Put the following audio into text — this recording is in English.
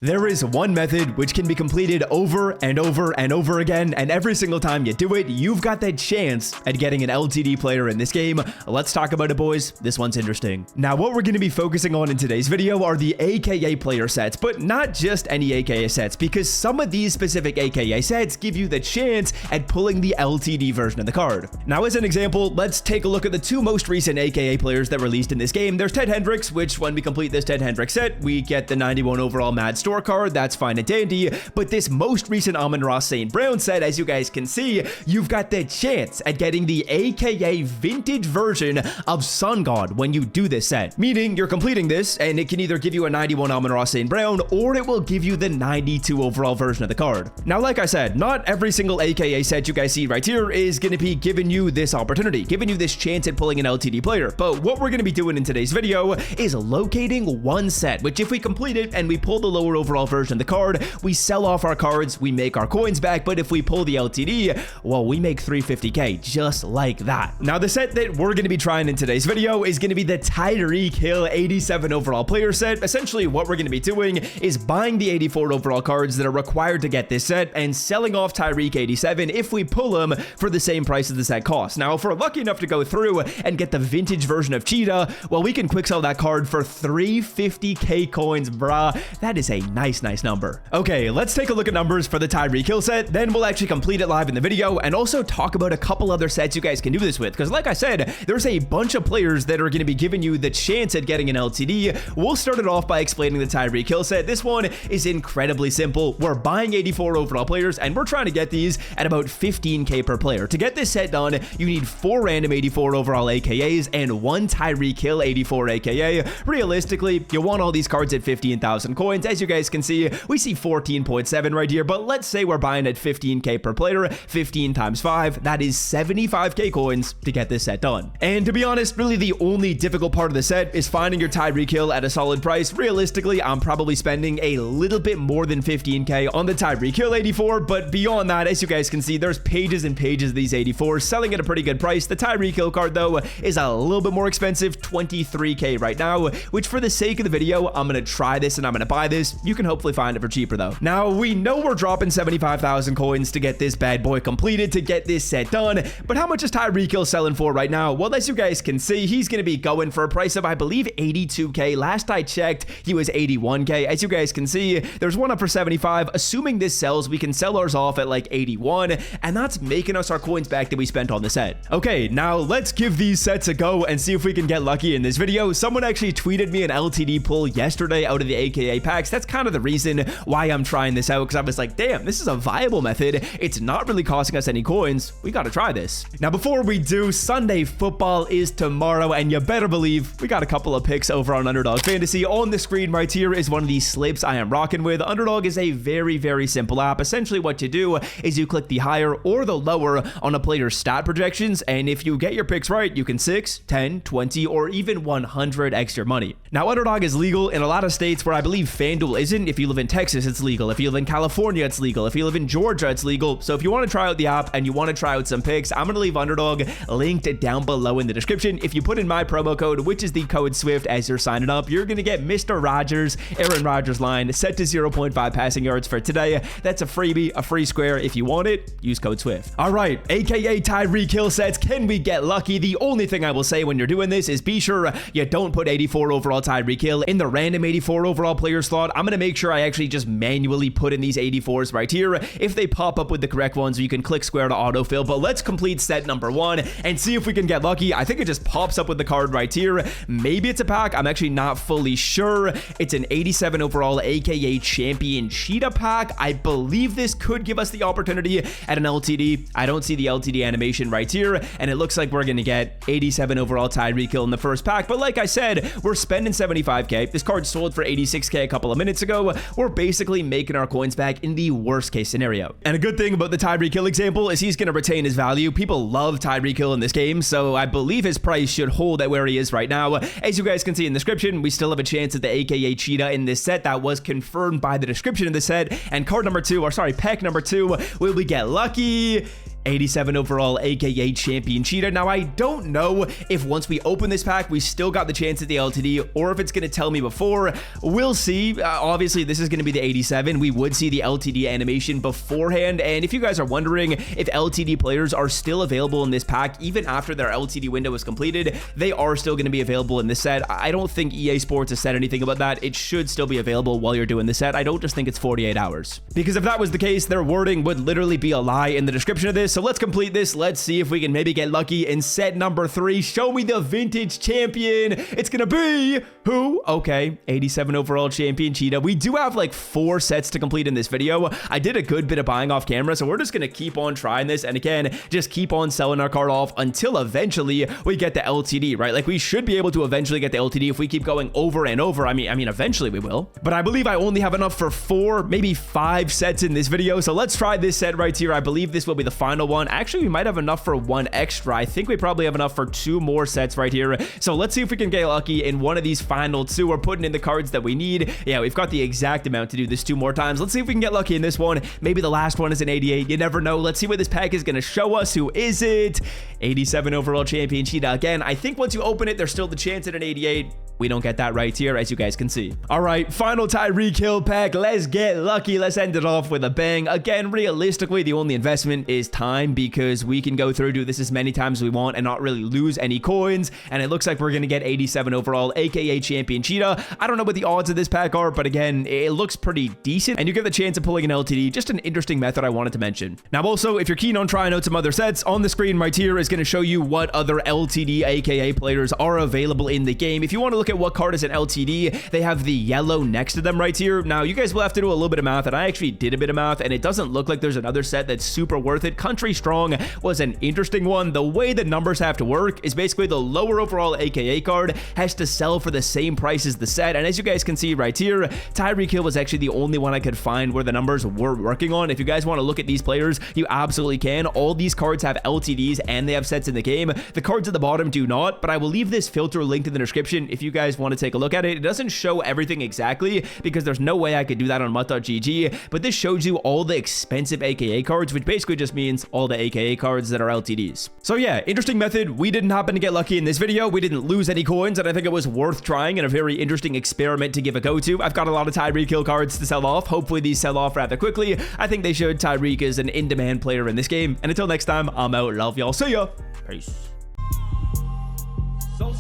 There is one method which can be completed over and over and over again, and every single time you do it, you've got that chance at getting an LTD player in this game. Let's talk about it, boys. This one's interesting. Now, what we're going to be focusing on in today's video are the AKA player sets, but not just any AKA sets, because some of these specific AKA sets give you the chance at pulling the LTD version of the card. Now, as an example, let's take a look at the two most recent AKA players that released in this game. There's Ted Hendricks, which when we complete this Ted Hendricks set, we get the 91 overall Mad Store card. That's fine and dandy, but this most recent Amon-Ra St. Brown set, as you guys can see, you've got the chance at getting the AKA vintage version of Sun God when you do this set, meaning you're completing this and it can either give you a 91 Amon-Ra St. Brown or it will give you the 92 overall version of the card. Now, like I said, not every single AKA set you guys see right here is going to be giving you this opportunity, giving you this chance at pulling an LTD player, but what we're going to be doing in today's video is locating one set, which if we complete it and we pull the lower overall version of the card, we sell off our cards, we make our coins back, but if we pull the LTD, well, we make 350k just like that. Now, the set that we're going to be trying in today's video is going to be the Tyreek Hill 87 overall player set. Essentially, what we're going to be doing is buying the 84 overall cards that are required to get this set and selling off Tyreek 87 if we pull them for the same price as the set costs. Now, if we're lucky enough to go through and get the vintage version of Cheetah, well, we can quick sell that card for 350k coins, brah. That is a nice number. Okay, let's take a look at numbers for the Tyreek Hill set, then we'll actually complete it live in the video and also talk about a couple other sets you guys can do this with, because like I said, there's a bunch of players that are going to be giving you the chance at getting an LTD. We'll start it off by explaining the Tyreek Hill set. This one is incredibly simple. We're buying 84 overall players and we're trying to get these at about 15k per player. To get this set done, you need 4 random 84 overall AKAs and 1 Tyreek Hill 84 AKA. Realistically, you want all these cards at 15,000 coins. As you guys can see, we see 14.7 right here, but let's say we're buying at 15k per player, 15 times 5, that is 75k coins to get this set done. And to be honest, really the only difficult part of the set is finding your Tyreek Hill at a solid price. Realistically, I'm probably spending a little bit more than 15k on the Tyreek Hill 84, but beyond that, as you guys can see, there's pages and pages of these 84s selling at a pretty good price. The Tyreek Hill card, though, is a little bit more expensive, 23k right now, which for the sake of the video, I'm going to try this and I'm going to buy this. You can hopefully find it for cheaper though. Now, we know we're dropping 75,000 coins to get this bad boy completed, to get this set done, but how much is Tyreek Hill selling for right now? Well, as you guys can see, he's going to be going for a price of, I believe, 82k. Last I checked, he was 81k. As you guys can see, there's one up for 75. Assuming this sells, we can sell ours off at like 81, and that's making us our coins back that we spent on the set. Okay, now let's give these sets a go and see if we can get lucky in this video. Someone actually tweeted me an LTD pull yesterday out of the AKA packs. That's kind of the reason why I'm trying this out, because I was like, damn, this is a viable method. It's not really costing us any coins. We got to try this. Now, before we do, Sunday football is tomorrow, and you better believe we got a couple of picks over on Underdog Fantasy. On the screen right here is one of these slips I am rocking with. Underdog is a very simple app. Essentially, what you do is you click the higher or the lower on a player's stat projections, and if you get your picks right, you can 6, 10, 20, or even 100 extra money. Now, Underdog is legal in a lot of states where I believe FanDuel isn't. If you live in Texas, it's legal. If you live in California, it's legal. If you live in Georgia, it's legal. So if you want to try out the app and you want to try out some picks, I'm going to leave Underdog linked down below in the description. If you put in my promo code, which is the code SWIFT, as you're signing up, you're going to get Mr. Rogers, Aaron Rodgers line set to 0.5 passing yards for today. That's a freebie, a free square. If you want it, use code SWIFT. All right, AKA Tyreek Hill sets. Can we get lucky? The only thing I will say when you're doing this is be sure you don't put 84 overall Tyreek Hill in the random 84 overall player slot. I'm going to make sure I actually just manually put in these 84s right here. If they pop up with the correct ones, you can click square to autofill, but let's complete set number 1 and see if we can get lucky. I think it just pops up with the card right here. Maybe it's a pack. I'm actually not fully sure. It's an 87 overall AKA champion cheetah pack. I believe this could give us the opportunity at an LTD. I don't see the LTD animation right here, and it looks like we're going to get 87 overall Tyreek Hill in the first pack, but like I said, we're spending 75k. This card sold for 86k a couple of minutes ago. We're basically making our coins back in the worst case scenario. And a good thing about the Tyreek Hill example is he's going to retain his value. People love Tyreek Hill in this game, so I believe his price should hold at where he is right now. As you guys can see in the description, we still have a chance at the AKA Cheetah in this set. That was confirmed by the description of the set. And card number 2, or sorry, pack number 2, will we get lucky? 87 overall, aka Champion Cheetah. Now, I don't know if once we open this pack, we still got the chance at the LTD, or if it's going to tell me before. We'll see. Obviously, this is going to be the 87. We would see the LTD animation beforehand, and if you guys are wondering if LTD players are still available in this pack, even after their LTD window is completed, they are still going to be available in this set. I don't think EA Sports has said anything about that. It should still be available while you're doing the set. I don't just think it's 48 hours. Because if that was the case, their wording would literally be a lie in the description of this. So let's complete this. Let's see if we can maybe get lucky in set number 3. Show me the vintage champion. It's gonna be who? Okay, 87 overall Champion Cheetah. We do have like 4 sets to complete in this video. I did a good bit of buying off camera, so we're just gonna keep on trying this, and again, just keep on selling our card off until eventually we get the LTD, right? Like, we should be able to eventually get the LTD if we keep going over and over. I mean eventually we will, but I believe I only have enough for 4, maybe 5 sets in this video. So let's try this set right here. I believe this will be the final one. Actually, we might have enough for 1 extra. I think we probably have enough for 2 more sets right here. So let's see if we can get lucky in one of these final 2. We're putting in the cards that we need. Yeah, we've got the exact amount to do this 2 more times. Let's see if we can get lucky in this one. Maybe the last one is an 88. You never know. Let's see what this pack is going to show us. Who is it? 87 overall Champion Cheetah. Again, I think once you open it, there's still the chance at an 88. We don't get that right here, as you guys can see. All right, final Tyreek Hill pack. Let's get lucky. Let's end it off with a bang. Again, realistically, the only investment is time, because we can go through, do this as many times as we want and not really lose any coins. And it looks like we're going to get 87 overall, aka Champion Cheetah. I don't know what the odds of this pack are, but again, it looks pretty decent. And you get the chance of pulling an LTD. Just an interesting method I wanted to mention. Now, also, if you're keen on trying out some other sets, on the screen right here is going to show you what other LTD, aka players, are available in the game. If you want to look at what card is an LTD, they have the yellow next to them right here. Now, you guys will have to do a little bit of math, and I actually did a bit of math, and it doesn't look like there's another set that's super worth it. Country Strong was an interesting one. The way the numbers have to work is basically the lower overall AKA card has to sell for the same price as the set, and as you guys can see right here, Tyreek Hill was actually the only one I could find where the numbers were working on. If you guys want to look at these players, you absolutely can. All these cards have LTDs and they have sets in the game. The cards at the bottom do not, but I will leave this filter linked in the description if you guys want to take a look at it. It doesn't show everything exactly because there's no way I could do that on MUT.GG, but this shows you all the expensive AKA cards, which basically just means all the AKA cards that are LTDs. So yeah, interesting method. We didn't happen to get lucky in this video. We didn't lose any coins, and I think it was worth trying and a very interesting experiment to give a go to. I've got a lot of Tyreek Hill cards to sell off. Hopefully these sell off rather quickly. I think they should. Tyreek is an in-demand player in this game. And until next time, I'm out. Love y'all. See ya. Peace. So,